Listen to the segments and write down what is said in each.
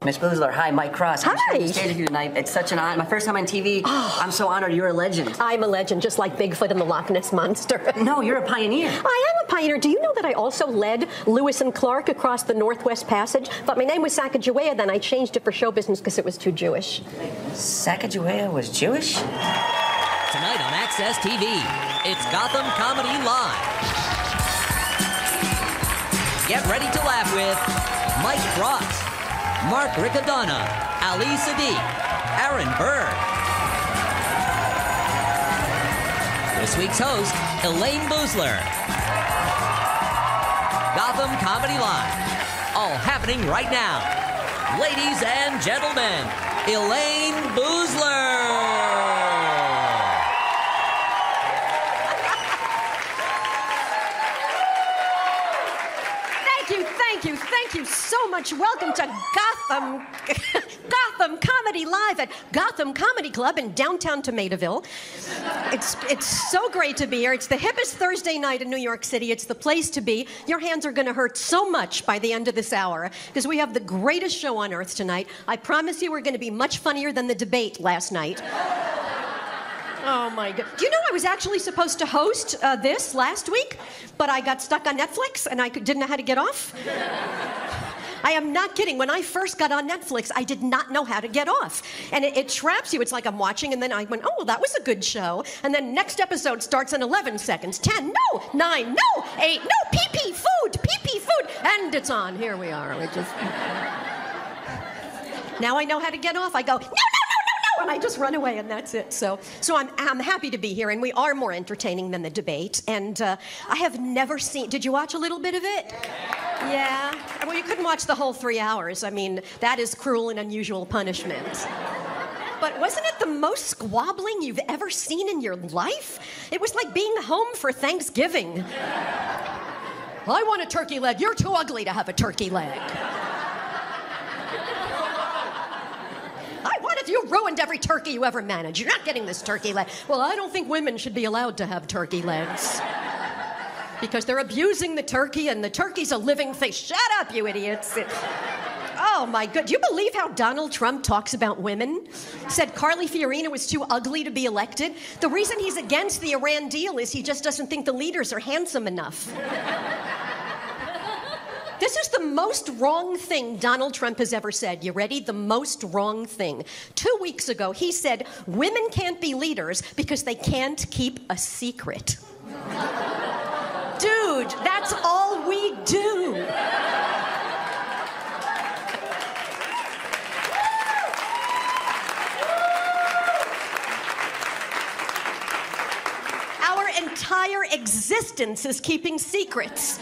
Miss Boozler, hi, Mike Cross. Hi. I'm to stay with you tonight. It's such an honor. My first time on TV. Oh. I'm so honored. You're a legend. I'm a legend, just like Bigfoot and the Loch Ness Monster. No, you're a pioneer. I am a pioneer. Do you know that I also led Lewis and Clark across the Northwest Passage? But my name was Sacagawea, then I changed it for show business because it was too Jewish. Sacagawea was Jewish? Tonight on Access TV, it's Gotham Comedy Live. Get ready to laugh with Mike Cross, Mark Riccadonna, Ali Sadiq, Aaron Burr. This week's host, Elaine Boozler. Gotham Comedy Live. All happening right now. Ladies and gentlemen, Elaine Boozler. Thank you so much. Welcome to Gotham Comedy Live at Gotham Comedy Club in downtown Tomatoville. It's so great to be here. It's the hippest Thursday night in New York City. It's the place to be. Your hands are going to hurt so much by the end of this hour because we have the greatest show on earth tonight. I promise you we're going to be much funnier than the debate last night. Oh, my God. Do you know I was actually supposed to host this last week, but I got stuck on Netflix and I didn't know how to get off? I am not kidding. When I first got on Netflix, I did not know how to get off. And it traps you. It's like I'm watching, and then I went, oh, well, that was a good show. And then next episode starts in 11 seconds. 10, no, 9, no, 8, no, pee-pee, food, and it's on. Here we are. Now I know how to get off. I go, no, and I just run away, and that's it. So I'm happy to be here, and we are more entertaining than the debate. And I have never seen. Did you watch a little bit of it? Yeah. Well, you couldn't watch the whole 3 hours. I mean, that is cruel and unusual punishment. But wasn't it the most squabbling you've ever seen in your life? It was like being home for Thanksgiving. I want a turkey leg. You're too ugly to have a turkey leg. You ruined every turkey you ever managed. You're not getting this turkey leg. Well, I don't think women should be allowed to have turkey legs. Because they're abusing the turkey, and the turkey's a living thing. Shut up, you idiots. Oh, my God. Do you believe how Donald Trump talks about women? Said Carly Fiorina was too ugly to be elected. The reason he's against the Iran deal is he just doesn't think the leaders are handsome enough. This is the most wrong thing Donald Trump has ever said. You ready? The most wrong thing. 2 weeks ago, he said, women can't be leaders because they can't keep a secret. Dude, that's all we do. Our entire existence is keeping secrets.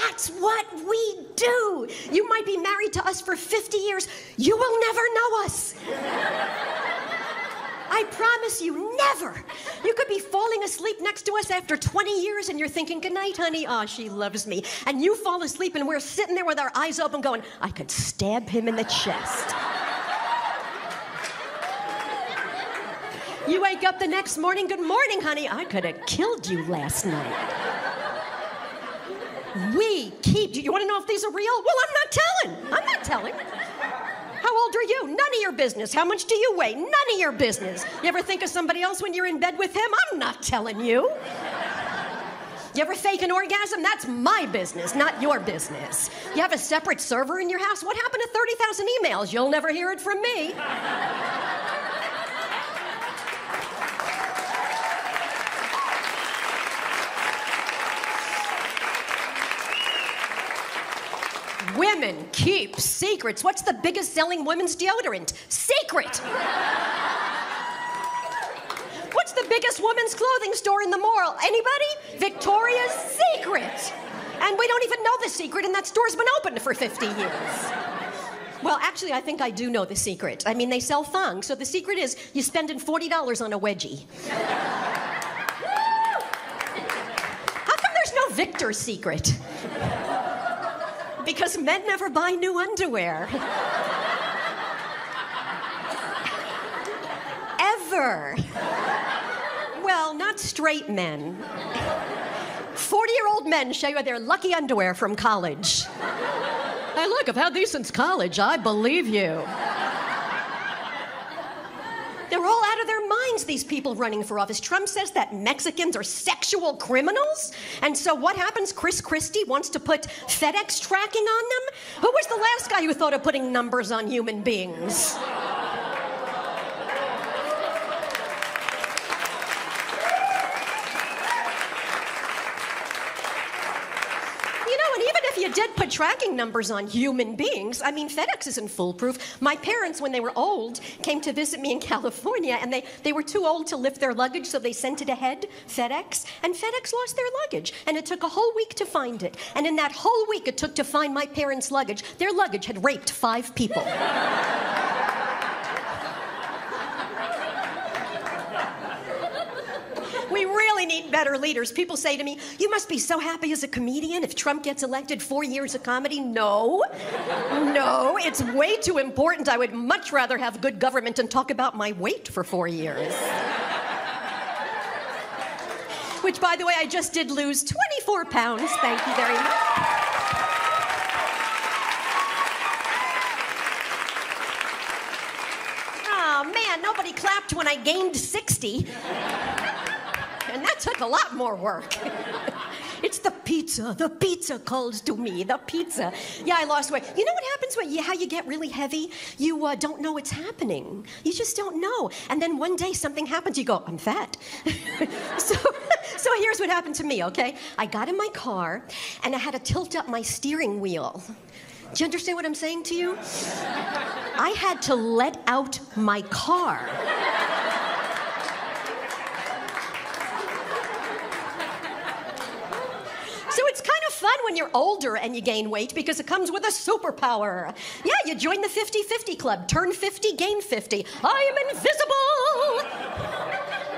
That's what we do. You might be married to us for 50 years. You will never know us. I promise you, never. You could be falling asleep next to us after 20 years and you're thinking, good night, honey. Oh, she loves me. And you fall asleep and we're sitting there with our eyes open going, I could stab him in the chest. You wake up the next morning, good morning, honey. I could have killed you last night. We keep. Do you want to know if these are real? Well, I'm not telling. How old are you? None of your business. How much do you weigh? None of your business. You ever think of somebody else when you're in bed with him? I'm not telling you. You ever fake an orgasm? That's my business, not your business. You have a separate server in your house? What happened to 30,000 emails? You'll never hear it from me. Women keep secrets. What's the biggest selling women's deodorant? Secret. What's the biggest women's clothing store in the mall? Anybody? Victoria's Secret. And we don't even know the secret, and that store's been open for 50 years. Well, actually, I think I do know the secret. I mean, they sell thongs, so the secret is you spending $40 on a wedgie. How come there's no Victor's Secret? Because men never buy new underwear. Ever. Well, not straight men. 40-year-old men show you their lucky underwear from college. Hey, look, I've had these since college. I believe you. They're all out of their minds, these people running for office. Trump says that Mexicans are sexual criminals. And so what happens? Chris Christie wants to put FedEx tracking on them? Who was the last guy who thought of putting numbers on human beings? You did put tracking numbers on human beings. I mean, FedEx isn't foolproof. My parents, when they were old, came to visit me in California, and they were too old to lift their luggage, so they sent it ahead, FedEx, and FedEx lost their luggage. And it took a whole week to find it. And in that whole week it took to find my parents' luggage, their luggage had raped 5 people. We really need better leaders. People say to me, you must be so happy as a comedian if Trump gets elected 4 years of comedy. No, it's way too important. I would much rather have good government and talk about my weight for 4 years. Which, by the way, I just did lose 24 pounds. Thank you very much. Oh, man, nobody clapped when I gained 60. And that took a lot more work. It's the pizza. The pizza calls to me. The pizza. Yeah, I lost weight. You know what happens when how you get really heavy? You don't know it's happening. You just don't know. And then one day something happens. You go, I'm fat. So here's what happened to me, okay? I got in my car, and I had to tilt up my steering wheel. Do you understand what I'm saying to you? I had to let out my car. So it's kind of fun when you're older and you gain weight because it comes with a superpower. Yeah, you join the 50-50 club. Turn 50, gain 50. I am invisible!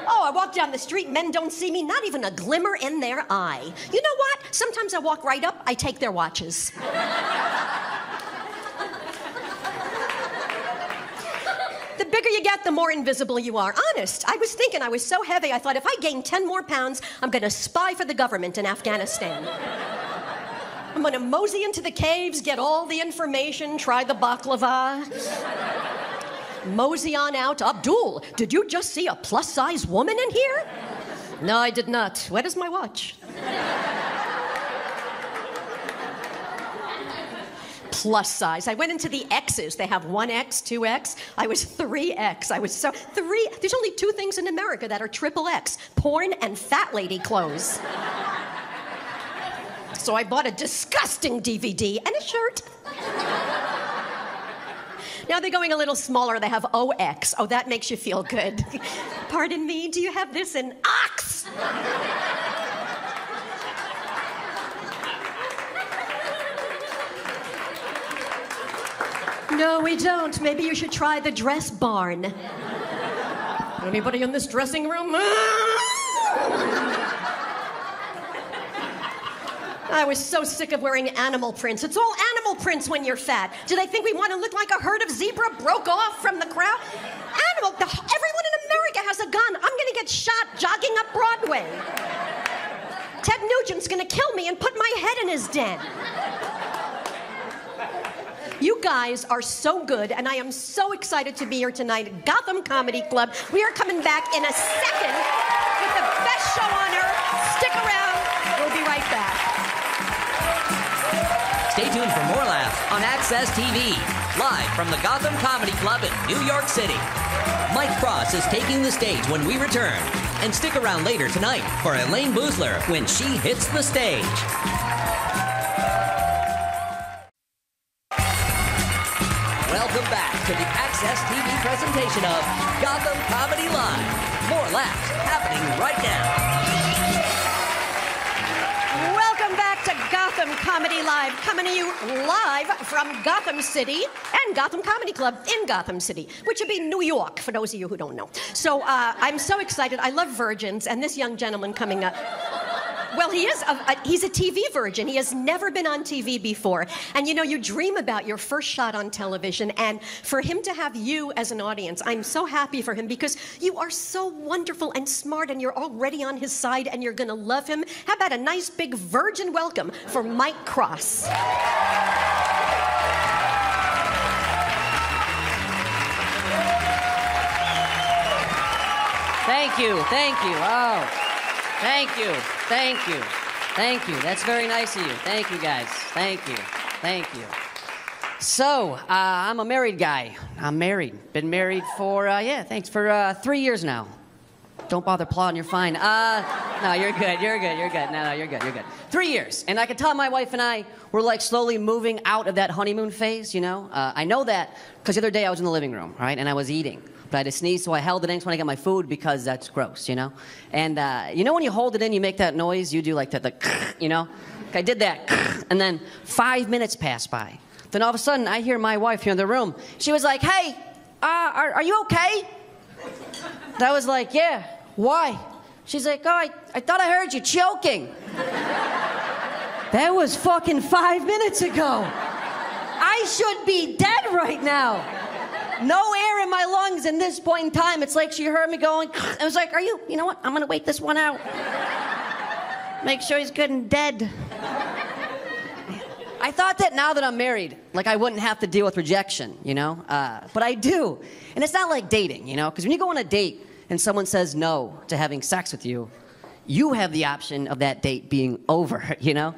Oh, I walk down the street, men don't see me, not even a glimmer in their eye. You know what? Sometimes I walk right up, I take their watches. The bigger you get, the more invisible you are. Honest, I was thinking I was so heavy, I thought if I gain 10 more pounds, I'm gonna spy for the government in Afghanistan. I'm gonna mosey into the caves, get all the information, try the baklava. Mosey on out. Abdul, did you just see a plus-size woman in here? No, I did not. Where is my watch? Plus size. I went into the X's. They have 1X, 2X. I was 3X. I was so... There's only 2 things in America that are triple X. Porn and fat lady clothes. So I bought a disgusting DVD and a shirt. Now they're going a little smaller. They have OX. Oh, that makes you feel good. Pardon me, do you have this in ox? No, we don't. Maybe you should try the dress barn. Anybody in this dressing room? I was so sick of wearing animal prints. It's all animal prints when you're fat. Do they think we want to look like a herd of zebra broke off from the crowd? Everyone in America has a gun. I'm gonna get shot jogging up Broadway. Ted Nugent's gonna kill me and put my head in his den. You guys are so good, and I am so excited to be here tonight at Gotham Comedy Club. We are coming back in a second with the best show on earth. Stick around. We'll be right back. Stay tuned for more laughs on Access TV, live from the Gotham Comedy Club in New York City. Mike Cross is taking the stage when we return. And stick around later tonight for Elaine Boosler when she hits the stage. Welcome back to the Access TV presentation of Gotham Comedy Live. More laughs happening right now. Welcome back to Gotham Comedy Live, coming to you live from Gotham City and Gotham Comedy Club in Gotham City, which would be New York, for those of you who don't know. So I'm so excited. I love virgins, and this young gentleman coming up. Well, he's a TV virgin. He has never been on TV before. And you know, you dream about your first shot on television, and for him to have you as an audience, I'm so happy for him because you are so wonderful and smart, and you're already on his side, and you're gonna love him. How about a nice big virgin welcome for Mike Cross? Thank you. Oh, thank you. Thank you. That's very nice of you. Thank you, guys. Thank you. So, I'm a married guy. I'm married. Been married for, for 3 years now. Don't bother applauding, you're fine. No, you're good. No, you're good. 3 years. And I can tell my wife and I, we're like slowly moving out of that honeymoon phase, you know? I know that because the other day I was in the living room, right? And I was eating. But I had to sneeze, so I held it in when I got my food because that's gross, you know? And you know when you hold it in, you make that noise? You do like that, you know? I did that. And then 5 minutes passed by. Then all of a sudden, I hear my wife here in the room. She was like, hey, are you okay? And I was like, yeah, why? She's like, oh, I thought I heard you choking. That was fucking 5 minutes ago. I should be dead right now. No air in my lungs in this point in time. It's like she heard me going, I was like, you know what? I'm gonna wait this one out. Make sure he's good and dead. I thought that now that I'm married, like I wouldn't have to deal with rejection, you know? But I do. And it's not like dating, you know? Because when you go on a date and someone says no to having sex with you, you have the option of that date being over, you know?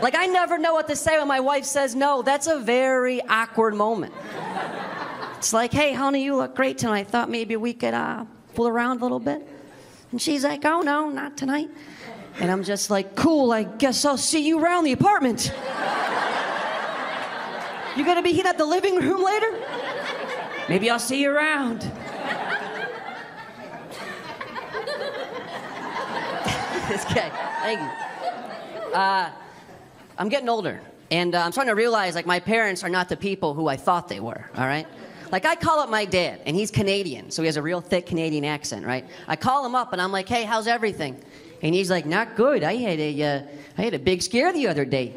Like, I never know what to say when my wife says no. That's a very awkward moment. It's like, hey, honey, you look great tonight. I thought maybe we could fool around a little bit. And she's like, oh, no, not tonight. And I'm just like, cool, I guess I'll see you around the apartment. You gonna be heating up the living room later? Maybe I'll see you around. This guy, thank you. I'm getting older, and I'm starting to realize, like, my parents are not the people who I thought they were, all right? Like, I call up my dad, and he's Canadian, so he has a real thick Canadian accent, right? I call him up, and I'm like, hey, how's everything? And he's like, not good. I had a big scare the other day.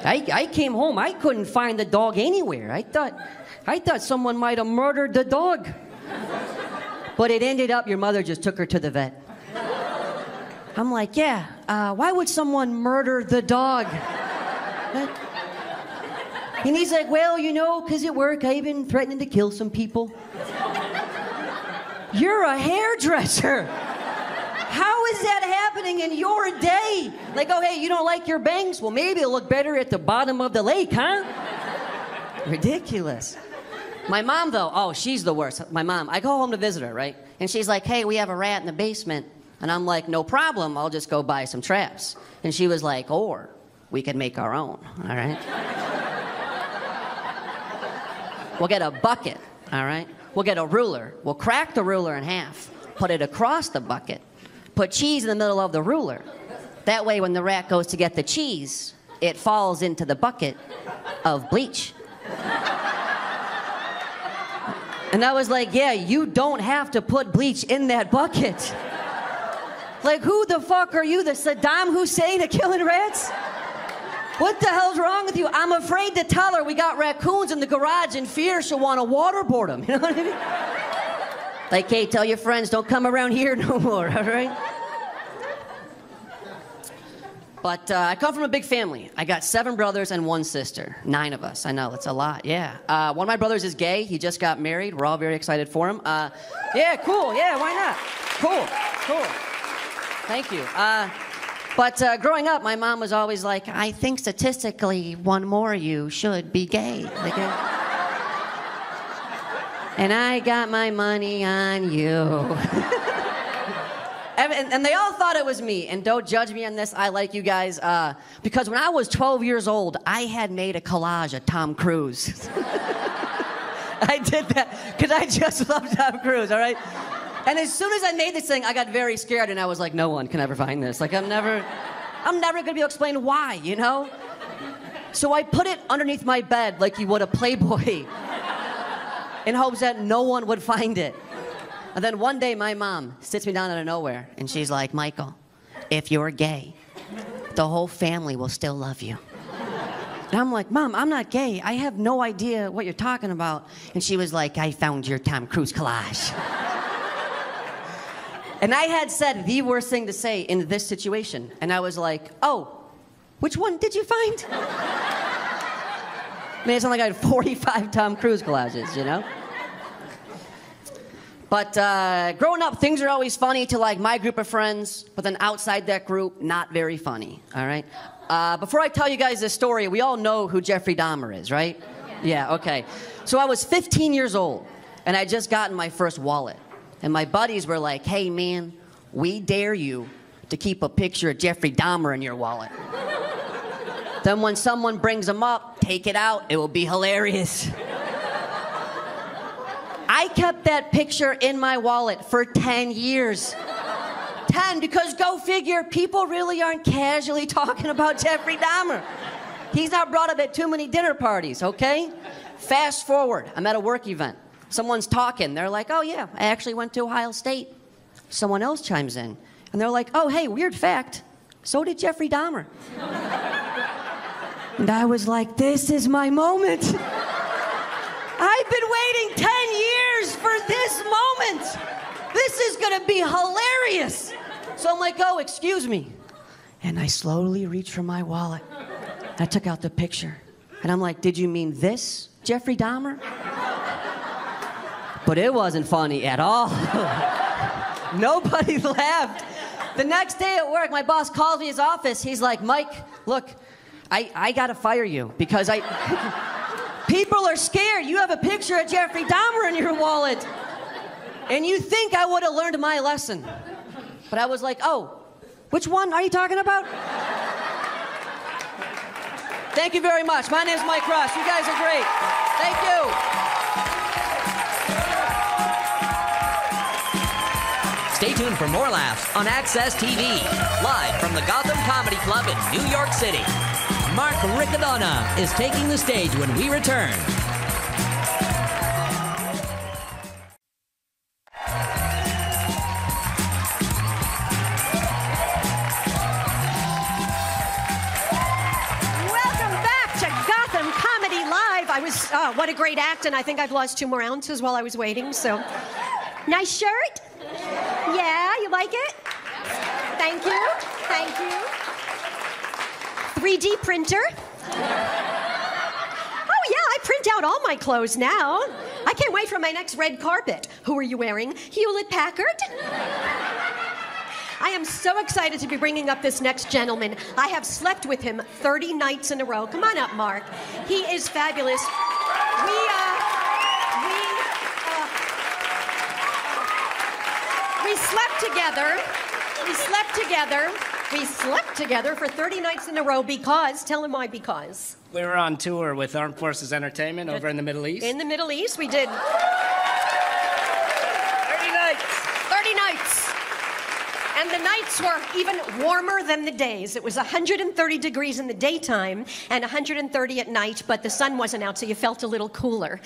I came home. I couldn't find the dog anywhere. I thought someone might have murdered the dog. But it ended up your mother just took her to the vet. I'm like, yeah, why would someone murder the dog? And he's like, well, you know, because at work I've been threatening to kill some people. You're a hairdresser. How is that happening in your day? Like, oh, hey, you don't like your bangs? Well, maybe it'll look better at the bottom of the lake, huh? Ridiculous. My mom, though, oh, she's the worst. My mom, I go home to visit her, right? And she's like, hey, we have a rat in the basement. And I'm like, no problem, I'll just go buy some traps. And she was like, or we can make our own, all right? We'll get a bucket, all right? We'll get a ruler. We'll crack the ruler in half, put it across the bucket, put cheese in the middle of the ruler. That way, when the rat goes to get the cheese, it falls into the bucket of bleach. And I was like, yeah, you don't have to put bleach in that bucket. Like, who the fuck are you, the Saddam Hussein of killing rats? What the hell's wrong with you? I'm afraid to tell her we got raccoons in the garage in fear she'll want to waterboard them. You know what I mean? Like, hey, tell your friends, don't come around here no more, all right? But I come from a big family. I got 7 brothers and 1 sister. 9 of us. I know, it's a lot, yeah. One of my brothers is gay. He just got married. We're all very excited for him. Yeah, cool. Yeah, why not? Cool. Thank you. But growing up, my mom was always like, I think statistically one more of you should be gay. Like, and I got my money on you. And they all thought it was me. And don't judge me on this. I like you guys. Because when I was 12 years old, I had made a collage of Tom Cruise. I did that because I just love Tom Cruise, all right? And as soon as I made this thing, I got very scared, and I was like, no one can ever find this. Like, I'm never gonna be able to explain why, you know? So I put it underneath my bed like you would a Playboy in hopes that no one would find it. And then one day, my mom sits me down out of nowhere, and she's like, Michael, if you're gay, the whole family will still love you. And I'm like, Mom, I'm not gay. I have no idea what you're talking about. And she was like, I found your Tom Cruise collage. And I had said the worst thing to say in this situation. And I was like, oh, which one did you find? I mean, it sounded like I had 45 Tom Cruise collages, you know? But growing up, things are always funny to like my group of friends, but then outside that group, not very funny, all right? Before I tell you guys this story, we all know who Jeffrey Dahmer is, right? Yeah, okay. So I was 15 years old, and I just gotten my first wallet. And my buddies were like, hey, man, we dare you to keep a picture of Jeffrey Dahmer in your wallet. Then when someone brings him up, take it out. It will be hilarious. I kept that picture in my wallet for 10 years. 10, because go figure, people really aren't casually talking about Jeffrey Dahmer. He's not brought up at too many dinner parties, okay? Fast forward, I'm at a work event. Someone's talking. They're like, oh, yeah, I actually went to Ohio State. Someone else chimes in. And they're like, oh, hey, weird fact. So did Jeffrey Dahmer. And I was like, this is my moment. I've been waiting 10 years for this moment. This is going to be hilarious. So I'm like, oh, excuse me. And I slowly reached for my wallet. I took out the picture. And I'm like, did you mean this, Jeffrey Dahmer? But it wasn't funny at all. Nobody laughed. The next day at work, my boss calls me his office. He's like, Mike, look, I got to fire you because people are scared. You have a picture of Jeffrey Dahmer in your wallet. And you think I would have learned my lesson. But I was like, oh, which one are you talking about? Thank you very much. My name's Mike Ross. You guys are great. Thank you. Stay tuned for more laughs on Access TV, live from the Gotham Comedy Club in New York City. Mark Riccadonna is taking the stage when we return. What a great act, and I think I've lost 2 more ounces while I was waiting, so. Nice shirt? Yeah, you like it? Thank you, thank you. 3D printer? Oh yeah, I print out all my clothes now. I can't wait for my next red carpet. Who are you wearing? Hewlett-Packard? I am so excited to be bringing up this next gentleman. I have slept with him 30 nights in a row. Come on up, Mark. He is fabulous. We slept together. We slept together for 30 nights in a row because, tell him why because. We were on tour with Armed Forces Entertainment over in the Middle East. In the Middle East, we did 30 nights. 30 nights. And the nights were even warmer than the days. It was 130 degrees in the daytime and 130 at night, but the sun wasn't out, so you felt a little cooler.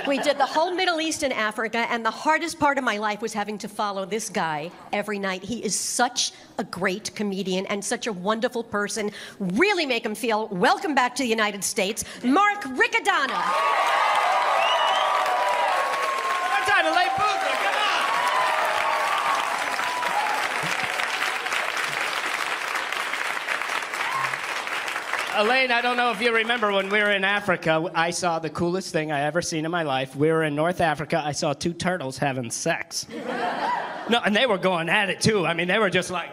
We did the whole Middle East and Africa, and the hardest part of my life was having to follow this guy every night. He is such a great comedian and such a wonderful person. Really make him feel welcome back to the United States. Mark Riccadonna. I'm trying to lay booth there. Come on. Elaine, I don't know if you remember when we were in Africa, I saw the coolest thing I ever seen in my life. We were in North Africa. I saw 2 turtles having sex. No, and they were going at it too. I mean, they were just like.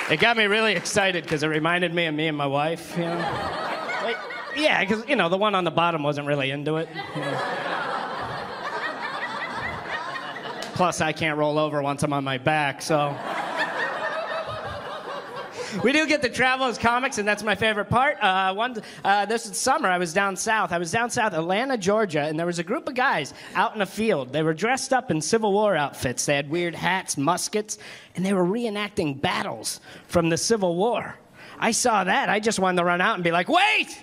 It got me really excited because it reminded me of me and my wife, you know. Yeah, because, you know, the one on the bottom wasn't really into it. You know. Plus, I can't roll over once I'm on my back, so. We do get to travel as comics, and that's my favorite part. This summer, I was down south. Atlanta, Georgia, and there was a group of guys out in a field. They were dressed up in Civil War outfits. They had weird hats, muskets, and they were reenacting battles from the Civil War. I saw that. I just wanted to run out and be like, wait!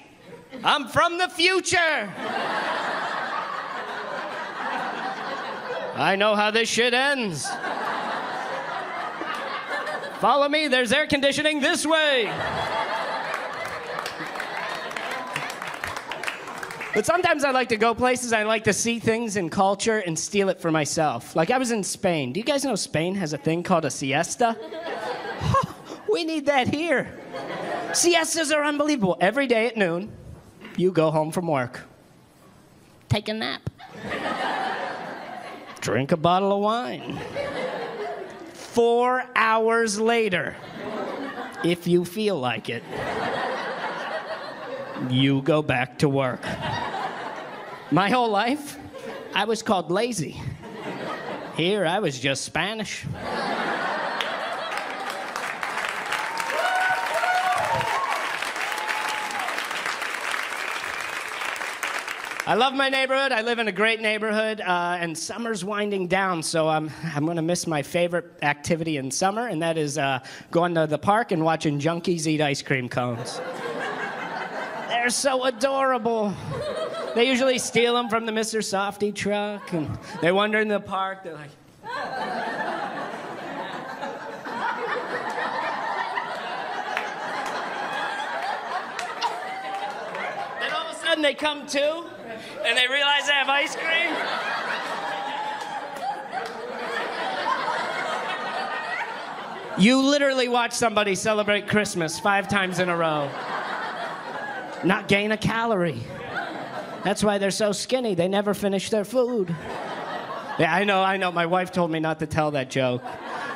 I'm from the future! I know how this shit ends. Follow me, there's air conditioning this way. But sometimes I like to go places, I like to see things in culture and steal it for myself. Like I was in Spain. Do you guys know Spain has a thing called a siesta? We need that here. Siestas are unbelievable. Every day at noon, you go home from work. Take a nap. Drink a bottle of wine. 4 hours later, if you feel like it, you go back to work. My whole life, I was called lazy. Here, I was just Spanish. I love my neighborhood. I live in a great neighborhood, and summer's winding down, so I'm going to miss my favorite activity in summer, and that is going to the park and watching junkies eat ice cream cones. They're so adorable. They usually steal them from the Mr. Softy truck, and they wander in the park. They're like... Then all of a sudden they come to, and they realize they have ice cream. You literally watch somebody celebrate Christmas 5 times in a row. Not gain a calorie. That's why they're so skinny. They never finish their food. Yeah, I know. My wife told me not to tell that joke.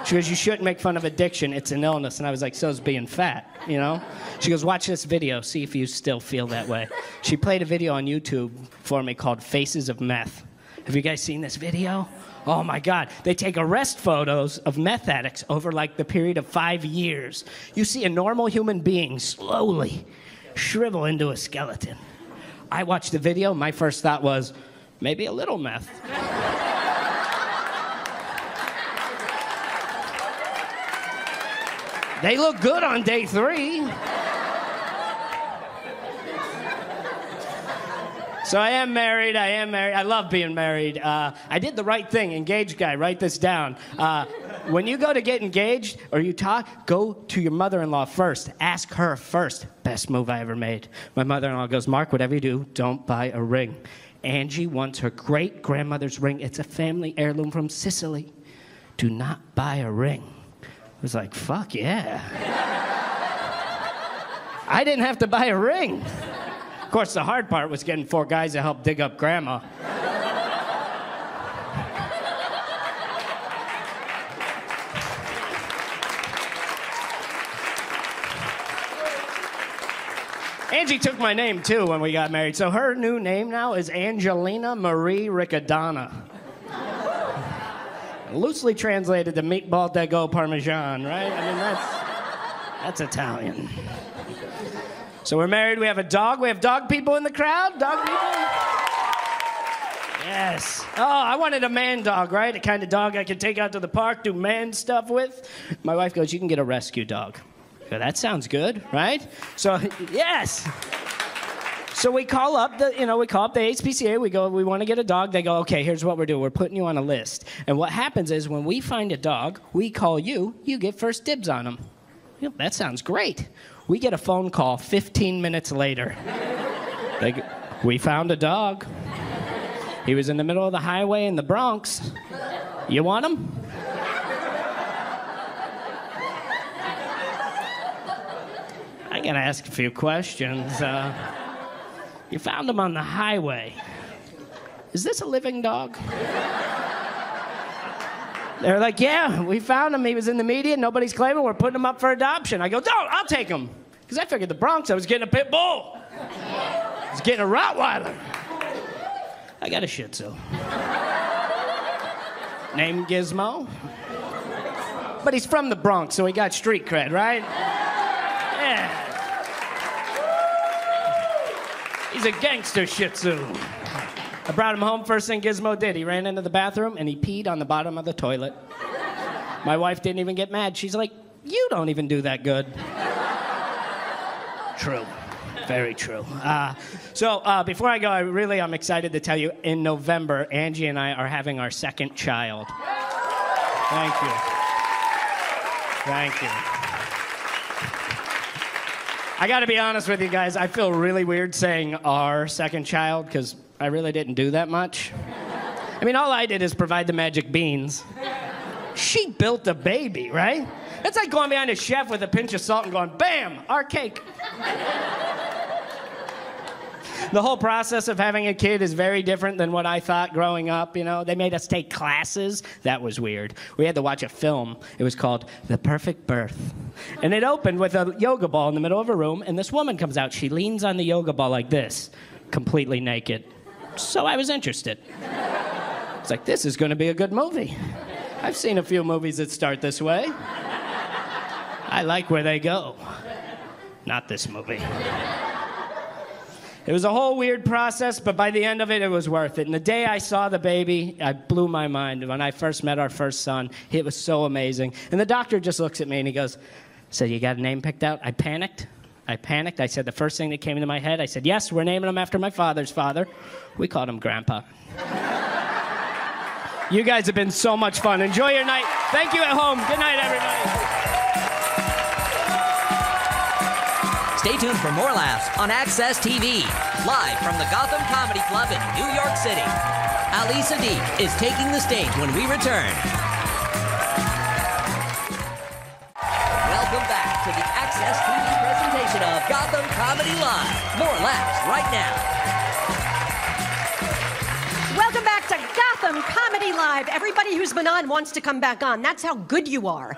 She goes, you shouldn't make fun of addiction. It's an illness. And I was like, so's being fat, you know? She goes, watch this video. See if you still feel that way. She played a video on YouTube for me called Faces of Meth. Have you guys seen this video? Oh, my God. They take arrest photos of meth addicts over, like, the period of 5 years. You see a normal human being slowly shrivel into a skeleton. I watched the video. My first thought was, maybe a little meth. They look good on day 3. So I am married. I love being married. I did the right thing. Engaged guy, write this down. When you go to get engaged or you talk, go to your mother-in-law first. Ask her first. Best move I ever made. My mother-in-law goes, Mark, whatever you do, don't buy a ring. Angie wants her great-grandmother's ring. It's a family heirloom from Sicily. Do not buy a ring. I was like, fuck yeah. I didn't have to buy a ring. Of course, the hard part was getting 4 guys to help dig up Grandma. Angie took my name, too, when we got married. So her new name now is Angelina Marie Riccadonna. Loosely translated to meatball de go parmesan, right? I mean, that's Italian. So we're married, we have a dog. We have dog people in the crowd? Dog people? Yes. Oh, I wanted a man dog, right? A kind of dog I could take out to the park, do man stuff with. My wife goes, you can get a rescue dog. I go, that sounds good, right? So, yes. So we call up the HPCA. We go, we want to get a dog. They go, okay, here's what we're doing. We're putting you on a list. And what happens is when we find a dog, we call you. You get first dibs on him. Yep, that sounds great. We get a phone call 15 minutes later. We found a dog. He was in the middle of the highway in the Bronx. You want him? I gotta ask a few questions. You found him on the highway. Is this a living dog? They're like, yeah, we found him. He was in the media. Nobody's claiming. We're putting him up for adoption. I go, no, I'll take him. Because I figured the Bronx, I was getting a pit bull. I was getting a Rottweiler. I got a Shih Tzu. Named Gizmo. But he's from the Bronx, so he got street cred, right? Yeah. He's a gangster Shih Tzu. I brought him home. First thing Gizmo did, he ran into the bathroom and he peed on the bottom of the toilet. My wife didn't even get mad. She's like, you don't even do that good. True. Very true. So before I go, I'm excited to tell you, in November, Angie and I are having our second child. Thank you. Thank you. I got to be honest with you guys. I feel really weird saying our second child because I really didn't do that much. I mean, all I did is provide the magic beans. She built a baby, right? It's like going behind a chef with a pinch of salt and going, bam, our cake. The whole process of having a kid is very different than what I thought growing up, you know. They made us take classes. That was weird. We had to watch a film. It was called The Perfect Birth. And it opened with a yoga ball in the middle of a room, and this woman comes out. She leans on the yoga ball like this, completely naked. So I was interested. It's like, this is going to be a good movie. I've seen a few movies that start this way. I like where they go. Not this movie. It was a whole weird process, but by the end of it, it was worth it. And the day I saw the baby, I blew my mind. When I first met our first son, it was so amazing. And the doctor just looks at me and he goes, so you got a name picked out? I panicked. I said the first thing that came into my head, I said, yes, we're naming him after my father's father. We called him Grandpa. You guys have been so much fun. Enjoy your night. Thank you at home. Good night, everybody. Stay tuned for more laughs on Access TV, live from the Gotham Comedy Club in New York City. Ali Sadiq is taking the stage when we return. Welcome back to the Access TV presentation of Gotham Comedy Live. More laughs right now. Welcome back to Gotham Comedy Live. Everybody who's been on wants to come back on. That's how good you are.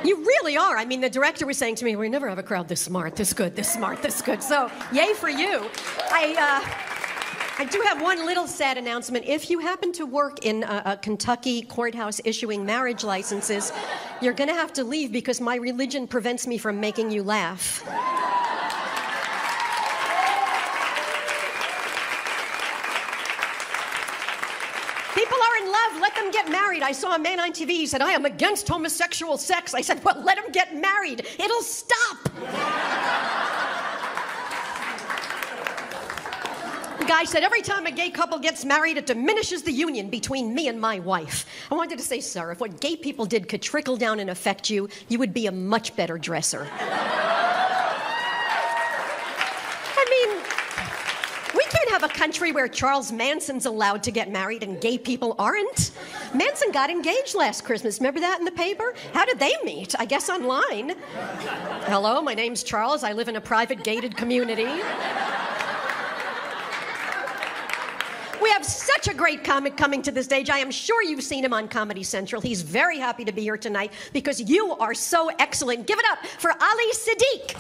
You really are. I mean, the director was saying to me, we never have a crowd this smart, this good, this smart, this good. So, yay for you. I do have one little sad announcement. If you happen to work in a Kentucky courthouse issuing marriage licenses, you're going to have to leave because my religion prevents me from making you laugh. People are in love, let them get married. I saw a man on TV, he said, I am against homosexual sex. I said, well, let them get married. It'll stop. The guy said, every time a gay couple gets married, it diminishes the union between me and my wife. I wanted to say, sir, if what gay people did could trickle down and affect you, you would be a much better dresser. Have a country where Charles Manson's allowed to get married and gay people aren't. Manson got engaged last Christmas. Remember that in the paper? How did they meet? I guess online. Hello, my name's Charles. I live in a private gated community. We have such a great comic coming to the stage. I am sure you've seen him on Comedy Central. He's very happy to be here tonight because you are so excellent. Give it up for Ali Sadiq.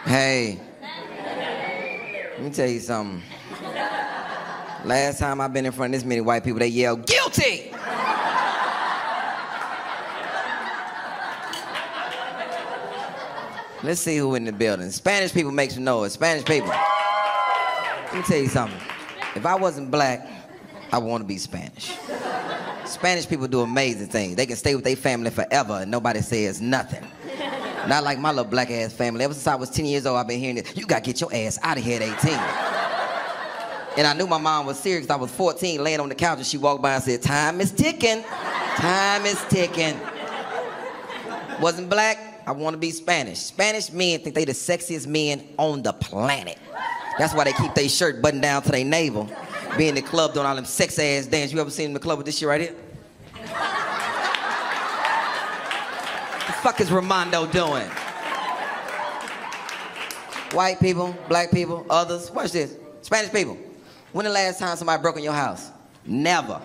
Hey, let me tell you something. Last time I've been in front of this many white people, they yell, guilty! Let's see who in the building. Spanish people make some noise. Spanish people. Let me tell you something. If I wasn't black, I want to be Spanish. Spanish people do amazing things. They can stay with their family forever and nobody says nothing. Not like my little black ass family. Ever since I was 10 years old, I've been hearing this. You gotta get your ass out of here at 18. And I knew my mom was serious. I was 14, laying on the couch, and she walked by and said, time is ticking. Time is ticking. Wasn't black, I want to be Spanish. Spanish men think they the sexiest men on the planet. That's why they keep their shirt buttoned down to their navel. Be in the club doing all them sex ass dance. You ever seen them in the club with this shit right here? The fuck is Ramondo doing? White people, black people, others. Watch this. Spanish people. When the last time somebody broke in your house? Never.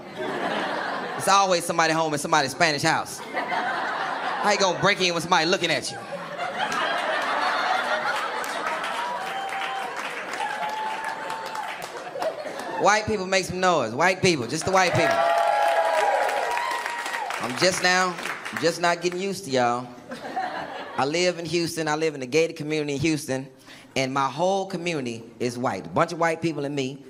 It's always somebody home in somebody's Spanish house. How you gonna break in with somebody looking at you? White people make some noise. White people, just the white people. I'm just not getting used to y'all. I live in Houston. I live in the gated community in Houston, and my whole community is white. A bunch of white people and me.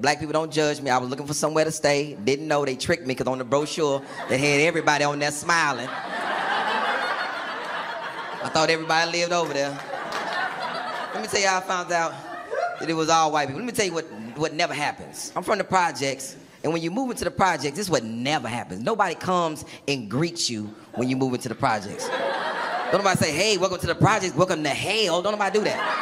Black people don't judge me. I was looking for somewhere to stay. Didn't know they tricked me because on the brochure they had everybody on there smiling. I thought everybody lived over there. Let me tell you how I found out that it was all white people. Let me tell you what never happens. I'm from the projects, and when you move into the projects, this is what never happens. Nobody comes and greets you when you move into the projects. Don't nobody say, hey, welcome to the projects, welcome to hell. Don't nobody do that.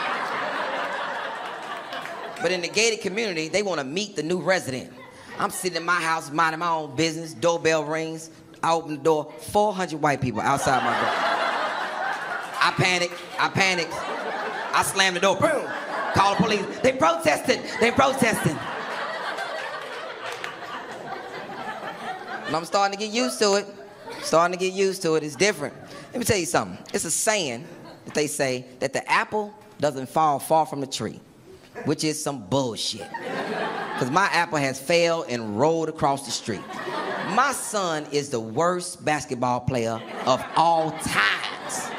But in the gated community, they want to meet the new resident. I'm sitting in my house, minding my own business, doorbell rings, I open the door, 400 white people outside my door. I panicked. I slammed the door, boom, call the police. They protested. And I'm starting to get used to it. It's different. Let me tell you something. It's a saying that they say that the apple doesn't fall far from the tree, which is some bullshit. Because my apple has fell and rolled across the street. My son is the worst basketball player of all times.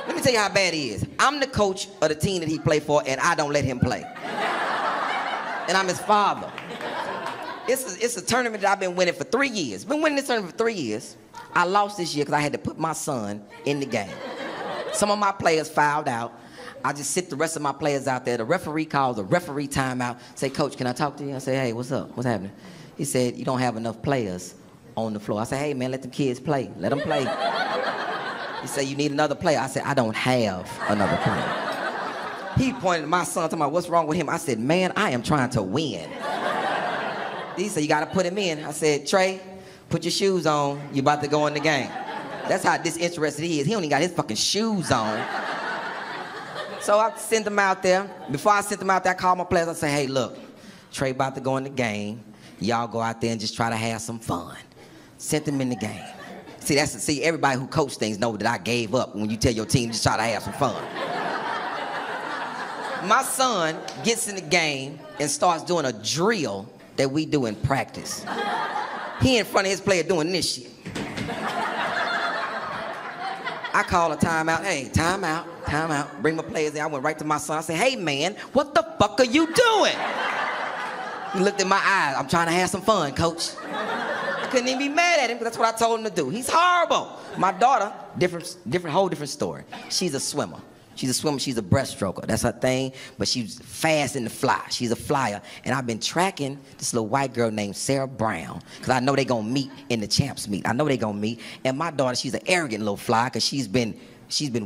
Let me tell you how bad he is. I'm the coach of the team that he played for, and I don't let him play. And I'm his father. It's a tournament that I've been winning for 3 years. Been winning this tournament for 3 years. I lost this year because I had to put my son in the game. Some of my players fouled out. I just sit the rest of my players out there. The referee calls a referee timeout. Say, Coach, can I talk to you? I say, hey, what's up? What's happening? He said, you don't have enough players on the floor. I said, hey, man, let the kids play. Let them play. He said, you need another player. I said, I don't have another player. He pointed at my son, talking about what's wrong with him. I said, man, I am trying to win. He said, you got to put him in. I said, Trey, put your shoes on. You about to go in the game. That's how disinterested he is. He only got his fucking shoes on. So I sent him out there. Before I sent him out there, I called my players. I said, hey, look, Trey about to go in the game. Y'all go out there and just try to have some fun. Sent him in the game. See, everybody who coach things know that I gave up when you tell your team just try to have some fun. My son gets in the game and starts doing a drill that we do in practice. He in front of his player doing this shit. I call a timeout. Hey, timeout. Bring my players in. I went right to my son. I said, hey, man, what the fuck are you doing? He looked in my eyes. I'm trying to have some fun, coach. I couldn't even be mad at him because that's what I told him to do. He's horrible. My daughter, whole different story. She's a swimmer. She's a breaststroker. That's her thing, but she's fast in the fly. She's a flyer. And I've been tracking this little white girl named Sarah Brown because I know they're going to meet in the champs meet. I know they're going to meet. And my daughter, she's an arrogant little flyer because she's been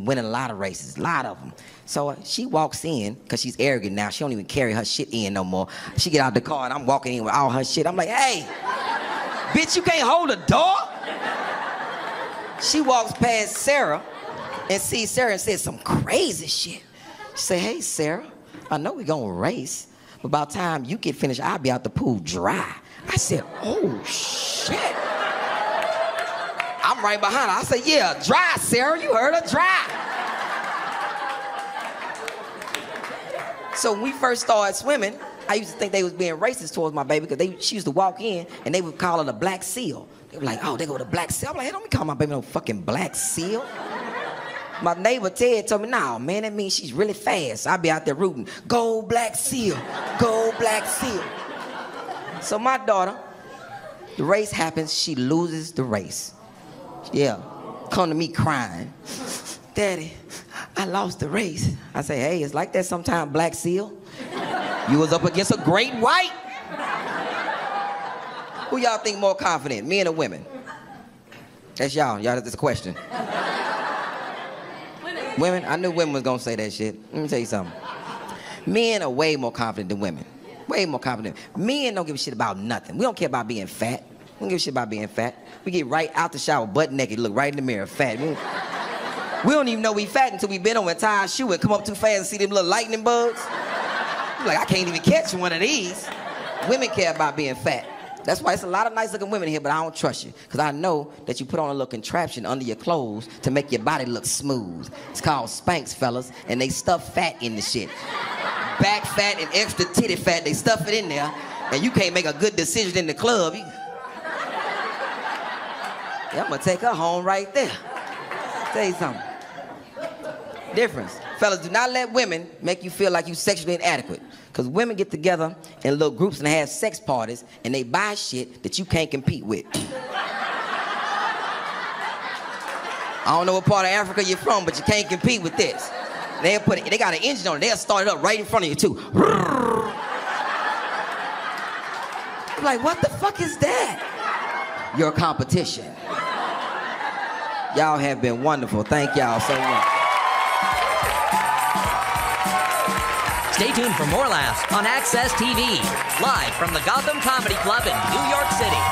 winning a lot of races, a lot of them. So she walks in because she's arrogant now. She don't even carry her shit in no more. She get out the car and I'm walking in with all her shit. I'm like, hey, bitch, you can't hold a door? She walks past Sarah and sees Sarah and says some crazy shit. She say, hey, Sarah, I know we're going to race, but by the time you get finished, I'll be out the pool dry. I said, oh, shit. I'm right behind her. I said, yeah, dry, Sarah. You heard her, dry. So when we first started swimming, I used to think they was being racist towards my baby because she used to walk in and they would call her the Black Seal. They were like, oh, they go to Black Seal. I'm like, hey, don't be calling my baby no fucking Black Seal. My neighbor Ted told me, nah, man, that means she's really fast. I'll be out there rooting, go Black Seal, go Black Seal. So my daughter, the race happens, she loses the race. Yeah, come to me crying. Daddy, I lost the race. I say, hey, it's like that sometimes, Black Seal. You was up against a great white. Who y'all think more confident, men or women? That's y'all, that's a question. Women? I knew women was gonna say that shit. Let me tell you something. Men are way more confident than women. Way more confident. Men don't give a shit about nothing. We don't care about being fat. We don't give a shit about being fat. We get right out the shower, butt naked, look right in the mirror, fat. We don't even know we fat until we been on an entire shoe and come up too fast and see them little lightning bugs. You're like, I can't even catch one of these. Women care about being fat. That's why it's a lot of nice looking women here, but I don't trust you. Because I know that you put on a little contraption under your clothes to make your body look smooth. It's called Spanx, fellas, and they stuff fat in the shit. Back fat and extra titty fat, they stuff it in there, and you can't make a good decision in the club. Yeah, I'm gonna take her home right there. Tell you something. Difference. Fellas, do not let women make you feel like you sexually inadequate. Because women get together in little groups and have sex parties and they buy shit that you can't compete with. I don't know what part of Africa you're from, but you can't compete with this. They got an engine on it. They'll start it up right in front of you too. I'm like, what the fuck is that? Your competition. Y'all have been wonderful. Thank y'all so much. Stay tuned for more laughs on Access TV, live from the Gotham Comedy Club in New York City.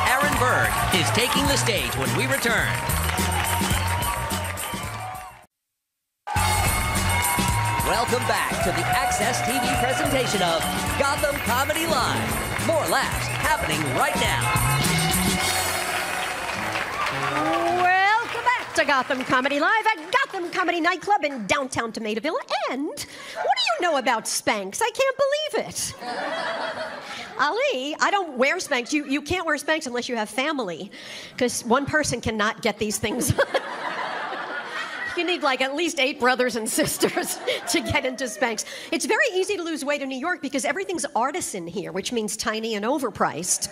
Aaron Berg is taking the stage when we return. Welcome back to the Access TV presentation of Gotham Comedy Live. More laughs happening right now. Welcome back to Gotham Comedy Live at Gotham Comedy Nightclub in downtown Tomataville. And what do you know about Spanx? I can't believe it. Ali, I don't wear Spanx. You can't wear Spanx unless you have family, because one person cannot get these things. You need like at least 8 brothers and sisters to get into Spanx. It's very easy to lose weight in New York because everything's artisan here, which means tiny and overpriced.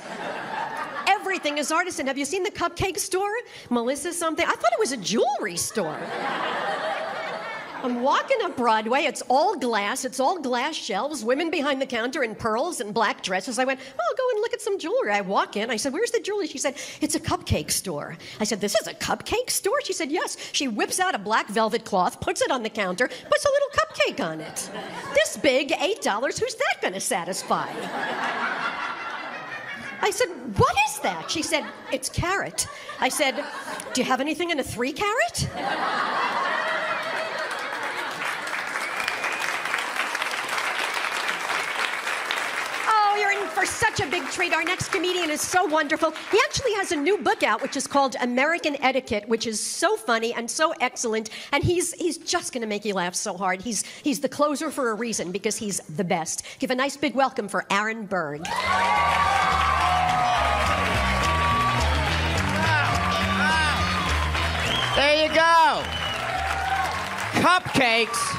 Everything is artisan. Have you seen the cupcake store? Melissa something? I thought it was a jewelry store. I'm walking up Broadway. It's all glass shelves, women behind the counter in pearls and black dresses. I went, oh, go and look at some jewelry. I walk in. I said, where's the jewelry? She said, it's a cupcake store. I said, this is a cupcake store? She said, yes. She whips out a black velvet cloth, puts it on the counter, puts a little cupcake on it. This big, $8. Who's that going to satisfy? I said, what is that? She said, it's carrot. I said, do you have anything in a 3 carat? You're in for such a big treat. Our next comedian is so wonderful. He actually has a new book out, which is called American Etiquette, which is so funny and so excellent. And he's just going to make you laugh so hard. He's the closer for a reason, because he's the best. Give a nice big welcome for Aaron Berg. There you go. Cupcakes.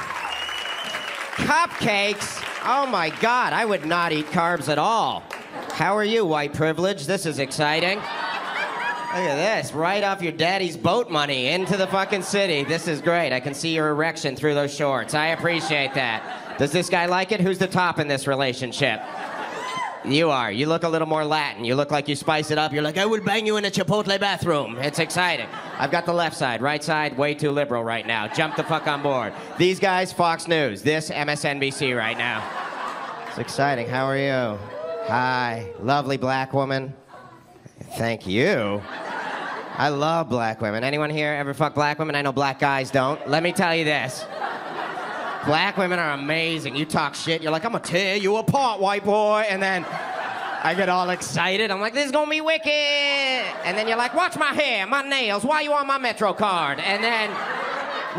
Oh my God, I would not eat carbs at all. How are you, white privilege? This is exciting. Look at this, right off your daddy's boat money into the fucking city. This is great. I can see your erection through those shorts. I appreciate that. Does this guy like it? Who's the top in this relationship? You are. You look a little more Latin. You look like you spice it up. You're like, I will bang you in a Chipotle bathroom. It's exciting. I've got the left side. Right side, way too liberal right now. Jump the fuck on board. These guys, Fox News. This, MSNBC right now. It's exciting. How are you? Hi. Lovely black woman. Thank you. I love black women. Anyone here ever fuck black women? I know black guys don't. Let me tell you this. Black women are amazing. You talk shit, you're like, I'm gonna tear you apart, white boy. And then I get all excited. I'm like, this is gonna be wicked. And then you're like, watch my hair, my nails. Why are you on my Metro card? And then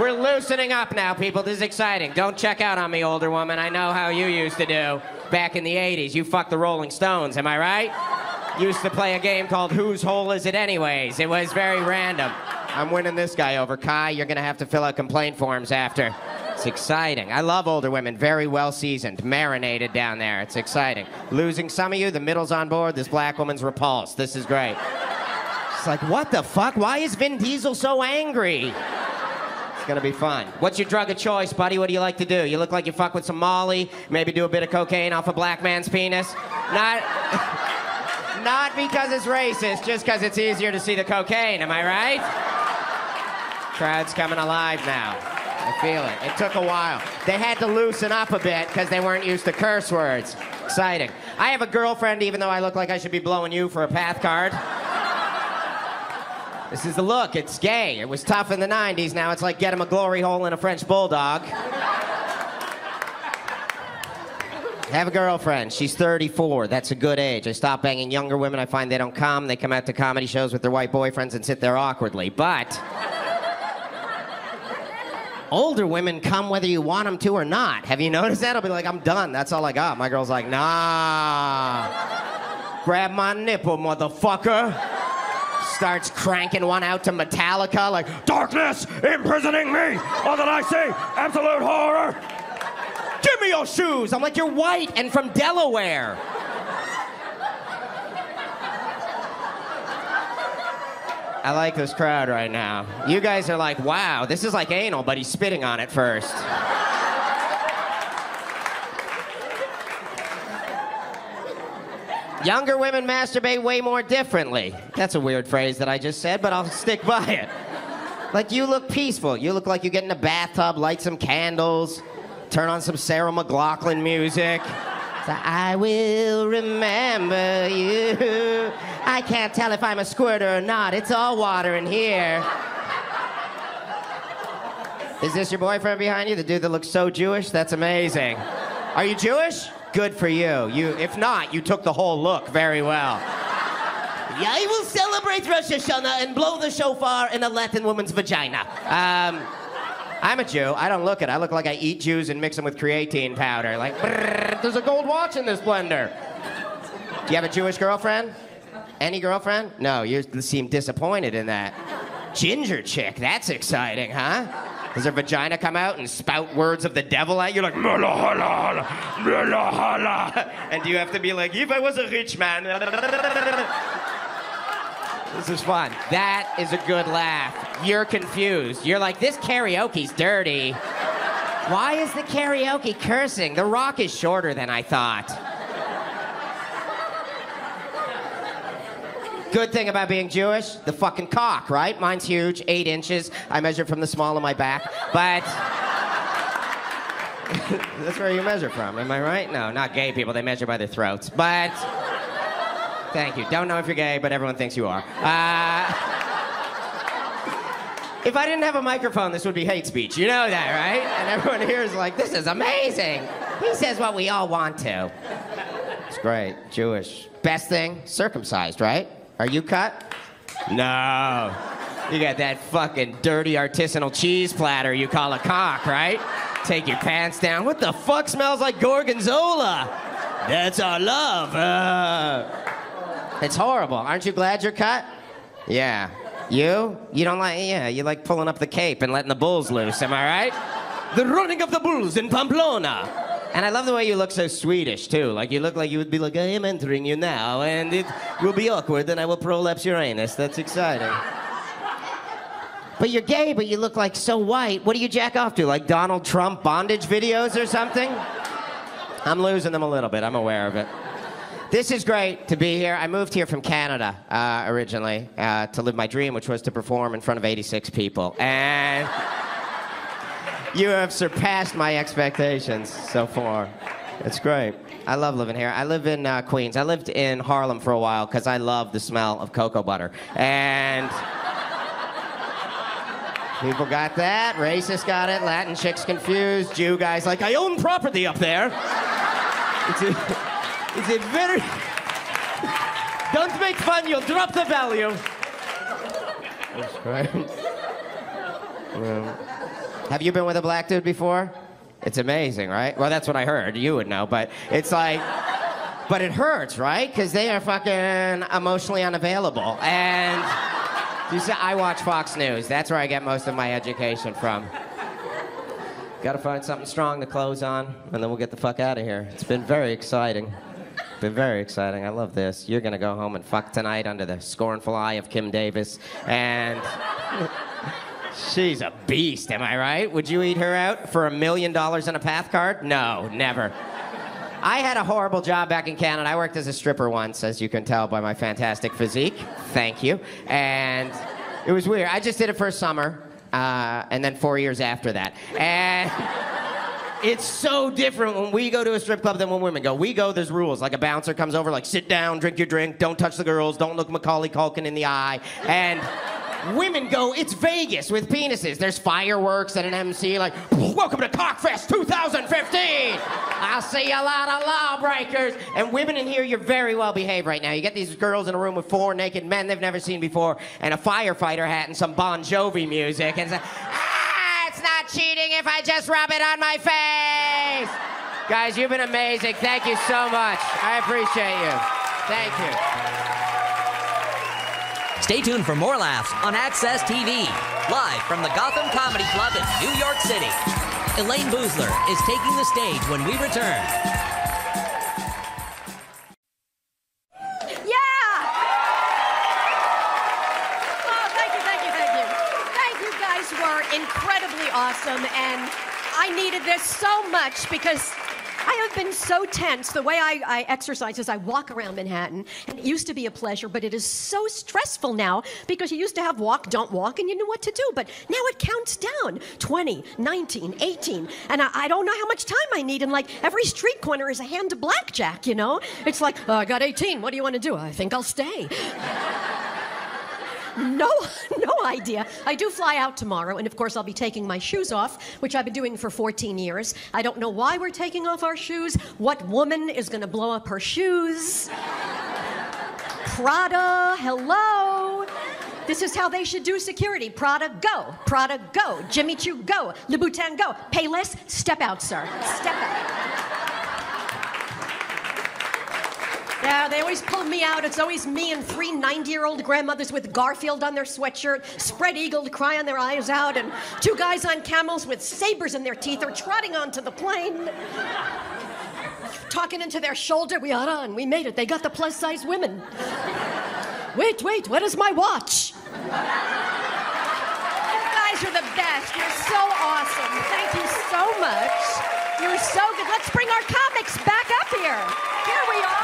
we're loosening up now, people. This is exciting. Don't check out on me, older woman. I know how you used to do back in the 80s. You fucked the Rolling Stones, am I right? Used to play a game called Whose Hole Is It Anyways? It was very random. I'm winning this guy over. Kai, you're gonna have to fill out complaint forms after. It's exciting. I love older women. Very well seasoned, marinated down there. It's exciting. Losing some of you, the middle's on board. This black woman's repulsed. This is great. It's like, what the fuck? Why is Vin Diesel so angry? It's gonna be fun. What's your drug of choice, buddy? What do you like to do? You look like you fuck with some Molly, maybe do a bit of cocaine off a black man's penis. Not because it's racist, just because it's easier to see the cocaine, am I right? Crowd's coming alive now. I feel it. It took a while. They had to loosen up a bit because they weren't used to curse words. Exciting. I have a girlfriend, even though I look like I should be blowing you for a path card. This is the look. It's gay. It was tough in the 90s. Now it's like get him a glory hole in a French bulldog. I have a girlfriend. She's 34. That's a good age. I stop banging younger women. I find they don't come. They come out to comedy shows with their white boyfriends and sit there awkwardly. But older women come whether you want them to or not. Have you noticed that? I'll be like, I'm done. That's all I got. My girl's like, nah. Grab my nipple, motherfucker. Starts cranking one out to Metallica like, darkness imprisoning me. All that I see, absolute horror. Give me your shoes. I'm like, you're white and from Delaware. I like this crowd right now. You guys are like, wow, this is like anal, but he's spitting on it first. Younger women masturbate way more differently. That's a weird phrase that I just said, but I'll stick by it. Like, you look peaceful. You look like you get in a bathtub, light some candles, turn on some Sarah McLachlan music. So, I will remember you. I can't tell if I'm a squirter or not. It's all water in here. Is this your boyfriend behind you? The dude that looks so Jewish? That's amazing. Are you Jewish? Good for you. If not, you took the whole look very well. Yeah, I will celebrate Rosh Hashanah and blow the shofar in a Latin woman's vagina. I'm a Jew. I don't look it. I look like I eat Jews and mix them with creatine powder. Like, brrr, there's a gold watch in this blender. Do you have a Jewish girlfriend? Any girlfriend? No, you seem disappointed in that. Ginger chick, that's exciting, huh? Does her vagina come out and spout words of the devil at you like, "Malahala, malahala," and do you have to be like, if I was a rich man? This is fun. That is a good laugh. You're confused. You're like, this karaoke's dirty. Why is the karaoke cursing? The rock is shorter than I thought. Good thing about being Jewish, the fucking cock, right? Mine's huge, 8 inches. I measure from the small of my back, but that's where you measure from, am I right? No, not gay people, they measure by their throats, but thank you. Don't know if you're gay, but everyone thinks you are. If I didn't have a microphone, this would be hate speech. You know that, right? And everyone here is like, this is amazing. He says what we all want to. It's great, Jewish. Best thing, circumcised, right? Are you cut? No. You got that fucking dirty artisanal cheese platter you call a cock, right? Take your pants down. What the fuck smells like gorgonzola? That's our love. It's horrible. Aren't you glad you're cut? Yeah. You? You don't like, yeah, you like pulling up the cape and letting the bulls loose, am I right? The running of the bulls in Pamplona. And I love the way you look so Swedish, too. Like, you look like you would be like, I am entering you now, and it will be awkward, and I will prolapse your anus. That's exciting. But you're gay, but you look like so white. What do you jack off to, like Donald Trump bondage videos or something? I'm losing them a little bit. I'm aware of it. This is great to be here. I moved here from Canada originally to live my dream, which was to perform in front of 86 people. And you have surpassed my expectations so far. It's great. I love living here. I live in Queens. I lived in Harlem for a while because I love the smell of cocoa butter. And people got that. Racists got it. Latin chicks confused. Jew guys like, I own property up there. It's a very... Don't make fun, you'll drop the value. That's great. Have you been with a black dude before? It's amazing, right? Well, that's what I heard. You would know, but it's like... But it hurts, right? Because they are fucking emotionally unavailable. And you see, I watch Fox News. That's where I get most of my education from. Gotta find something strong to close on, and then we'll get the fuck out of here. It's been very exciting. Been very exciting. I love this. You're gonna go home and fuck tonight under the scornful eye of Kim Davis, and she's a beast, am I right? Would you eat her out for $1 million and a path card? No, never. I had a horrible job back in Canada. I worked as a stripper once, as you can tell by my fantastic physique. Thank you. And it was weird. I just did it for a summer, and then 4 years after that. And it's so different when we go to a strip club than when women go. We go, there's rules. Like a bouncer comes over, like, sit down, drink your drink, don't touch the girls, don't look Macaulay Culkin in the eye. And women go, it's Vegas with penises. There's fireworks and an MC like, welcome to Cockfest 2015. I'll see a lot of lawbreakers. And women in here, you're very well behaved right now. You get these girls in a room with 4 naked men they've never seen before and a firefighter hat and some Bon Jovi music and say, it's not cheating if I just rub it on my face. Guys, you've been amazing. Thank you so much. I appreciate you. Thank you. Stay tuned for more laughs on Access TV, live from the Gotham Comedy Club in New York City. Elaine Boozler is taking the stage when we return. Yeah! Oh, awesome, and I needed this so much because I have been so tense. The way I exercise is I walk around Manhattan, and it used to be a pleasure, but it is so stressful now because you used to have walk, don't walk, and you knew what to do, but now it counts down. 20, 19, 18, and I don't know how much time I need, and like every street corner is a hand to blackjack, you know? It's like, I got 18, what do you want to do? I think I'll stay. No idea. I do fly out tomorrow, and of course I'll be taking my shoes off, which I've been doing for 14 years. I don't know why we're taking off our shoes. What woman is going to blow up her shoes? Prada, hello. This is how they should do security. Prada, go. Prada, go. Jimmy Choo, go. Louboutin, go. Pay less, step out, sir. Step out. Yeah, they always pull me out. It's always me and 3 90-year-old grandmothers with Garfield on their sweatshirt, spread-eagled, crying their eyes out, and 2 guys on camels with sabers in their teeth are trotting onto the plane, talking into their shoulder. We are on. We made it. They got the plus-size women. Wait, what is my watch? You guys are the best. You're so awesome. Thank you so much. You're so good. Let's bring our comics back up here. Here we are.